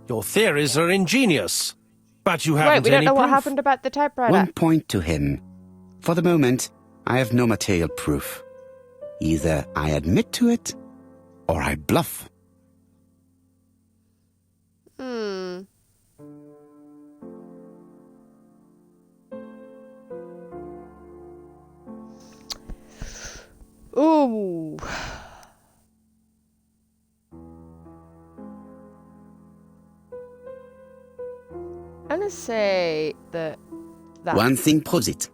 Your theories are ingenious, but you haven't Right, we don't any know what proof. happened about the typewriter. One point to him. For the moment, I have no material proof. Either I admit to it, or I bluff. Ooh. I'm gonna say that. One thing proves it.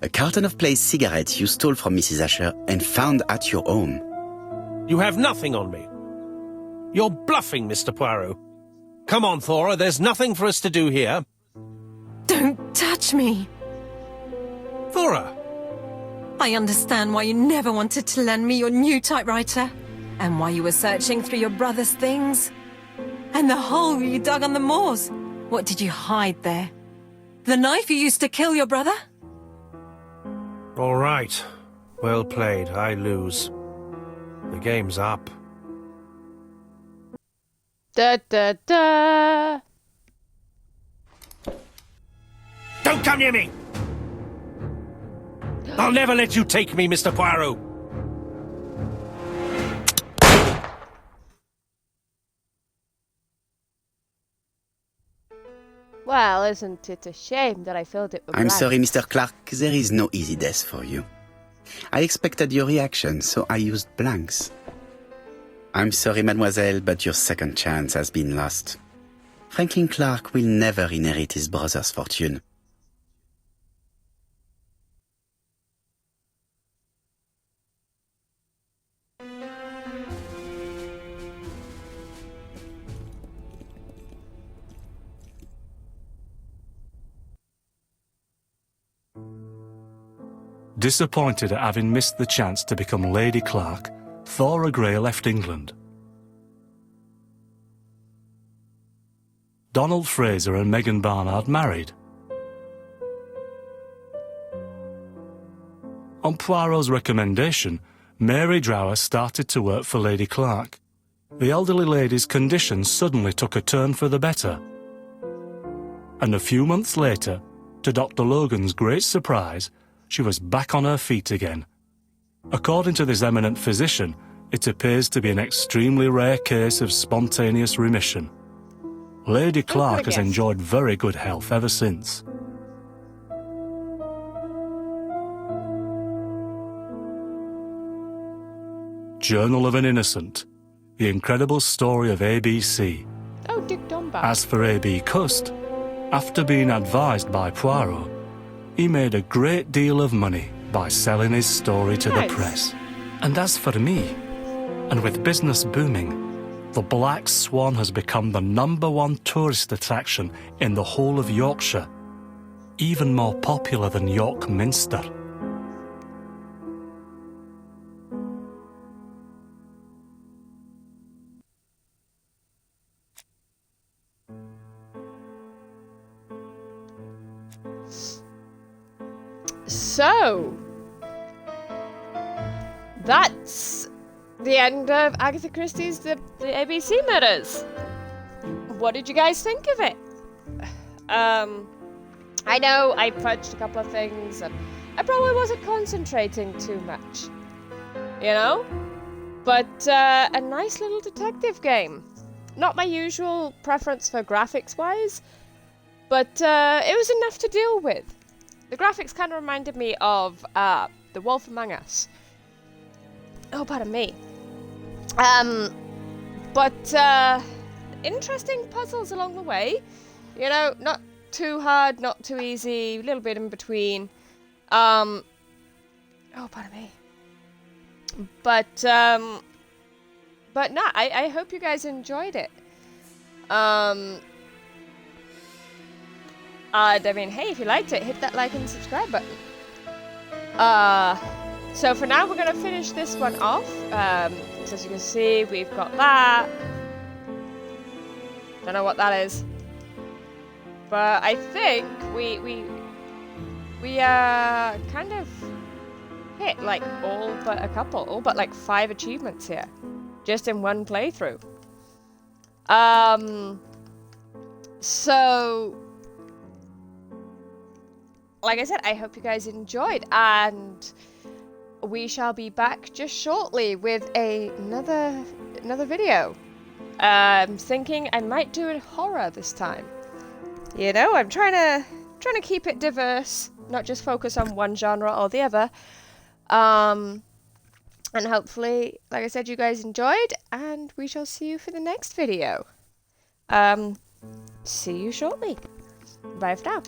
A carton of Place cigarettes you stole from Mrs. Asher and found at your home. You have nothing on me. You're bluffing, Mr. Poirot. Come on, Thora, there's nothing for us to do here. Don't touch me. Thora! I understand why you never wanted to lend me your new typewriter. And why you were searching through your brother's things. And the hole you dug on the moors. What did you hide there? The knife you used to kill your brother? All right. Well played. I lose. The game's up. Da da da. Don't come near me! I'll never let you take me, Mr. Poirot. Well, isn't it a shame that I filled it with I'm blanks? sorry, Mr. Clark, there is no easy death for you. I expected your reaction, so I used blanks. I'm sorry, mademoiselle, but your second chance has been lost. Franklin Clark will never inherit his brother's fortune. Disappointed at having missed the chance to become Lady Clark, Thora Grey left England. Donald Fraser and Megan Barnard married. On Poirot's recommendation, Mary Drower started to work for Lady Clark. The elderly lady's condition suddenly took a turn for the better. And a few months later, to Dr. Logan's great surprise, she was back on her feet again. According to this eminent physician, it appears to be an extremely rare case of spontaneous remission. Lady Clark has enjoyed very good health ever since. Journal of an Innocent. The incredible story of ABC. Oh, Dick Dunbar. As for A.B. Cust, after being advised by Poirot, he made a great deal of money by selling his story to the press. And as for me, and with business booming, the Black Swan has become the #1 tourist attraction in the whole of Yorkshire, even more popular than York Minster. So, that's the end of Agatha Christie's The ABC Murders. What did you guys think of it? I know I fudged a couple of things, and I probably wasn't concentrating too much, you know? But a nice little detective game. Not my usual preference for graphics-wise, but it was enough to deal with. The graphics kind of reminded me of The Wolf Among Us. Oh, pardon me. But interesting puzzles along the way. You know, not too hard, not too easy, a little bit in between. Oh, pardon me. But no, I hope you guys enjoyed it. I mean, hey, if you liked it, hit that like and subscribe button. So for now, we're going to finish this one off. So as you can see, we've got that. Don't know what that is. But I think we kind of hit like all but like 5 achievements here. Just in one playthrough. So like I said, I hope you guys enjoyed, and we shall be back just shortly with another video. I'm thinking I might do it horror this time. You know, I'm trying to keep it diverse, not just focus on one genre or the other. And hopefully, like I said, you guys enjoyed, and we shall see you for the next video. See you shortly. Bye for now.